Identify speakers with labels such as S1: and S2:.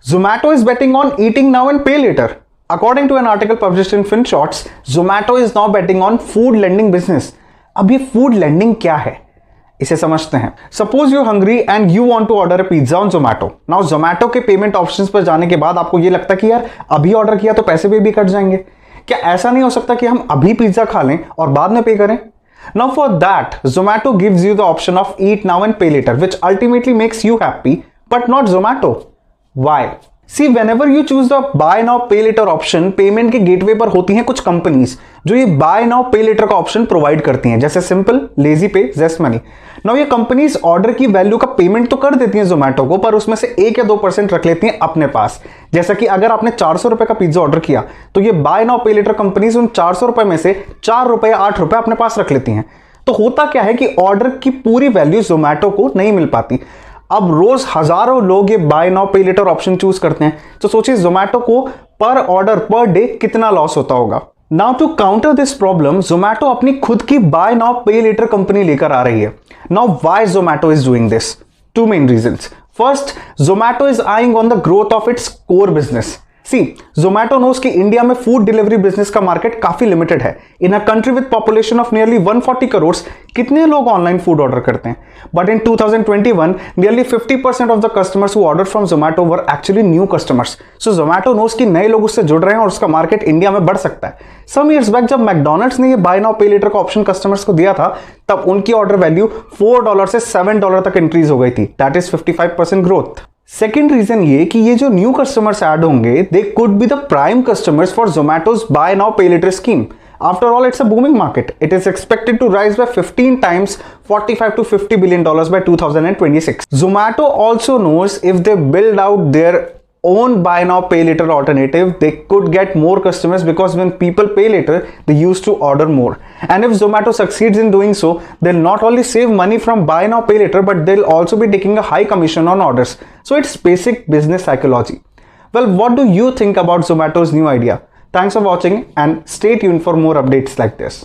S1: Zomato is betting on eating now and pay later. According to an article published in FinShots, Zomato is now betting on food lending business. अब ये food lending क्या है? इसे समझते हैं. Suppose you're hungry and you want to order a pizza on Zomato. Now Zomato के payment options पर जाने के बाद आपको ये लगता है कि यार अभी ऑर्डर किया तो पैसे भी कट जाएंगे. क्या ऐसा नहीं हो सकता कि हम अभी पिज्जा खा लें और बाद में पे करें? Now for that, Zomato gives you the option of eat now and pay later, which ultimately makes you happy, but not Zomato. Why? See, whenever you choose the buy now pay later option, payment के gateway पर होती हैं कुछ companies जो ये buy now pay later का option provide करती हैं, जैसे सिंपल, लेजी पे, जेस्ट मनी. नाउ ये कंपनीज ऑर्डर की वैल्यू का पेमेंट तो कर देती हैं जोमेटो को, पर उसमें से 1 या 2% रख लेती हैं अपने पास. जैसा कि अगर आपने 400 रुपए का पिज्जा ऑर्डर किया तो ये bye now pay letter companies उन 400 रुपए में से 4 रुपए या 8 रुपए अपने पास रख लेती हैं. तो होता क्या है कि ऑर्डर की पूरी वैल्यू जोमेटो को नहीं मिल पाती. अब रोज हजारों लोग ये bye now pay letter option choose करते हैं, तो सोचिए जोमेटो को पर ऑर्डर पर डे कितना लॉस होता होगा. Now to counter this problem, Zomato अपनी खुद की buy now pay later company लेकर आ रही है. Now why Zomato is doing this? Two main reasons. First, Zomato is eyeing on the growth of its core business. See, Zomato knows कि इंडिया में food delivery business का मार्केट काफी लिमिटेड है. In a country with population of nearly 140 crore कितने लोग online food order करते हैं? But in 2021 nearly 50% of the customers who order from Zomato were actually new customers. So Zomato knows कि नए लोग उससे जुड़ रहे हैं और उसका मार्केट इंडिया में बढ़ सकता है. सम ईयर्स बैक जब मैकडोनल्ड्स ने ये बाय नाउ पे लेटर का ऑप्शन कस्टमर्स को दिया था, तब उनकी ऑर्डर वैल्यू $4 से $7 तक इंक्रीज हो गई थी. That is 55% growth. Second reason ये कि ये जो न्यू कस्टमर्स ऐड होंगे, they could be the prime customers for Zomato's buy now pay later scheme. After all, it's a booming market. It is expected to rise by 15 times, $45 to $50 billion by 2026. Zomato also knows if they build out their own buy now pay later alternative, they could get more customers, because when people pay later, they used to order more. And if Zomato succeeds in doing so, they'll not only save money from buy now pay later, but they'll also be taking a high commission on orders. So it's basic business psychology. Well, what do you think about Zomato's new idea? Thanks for watching and stay tuned for more updates like this.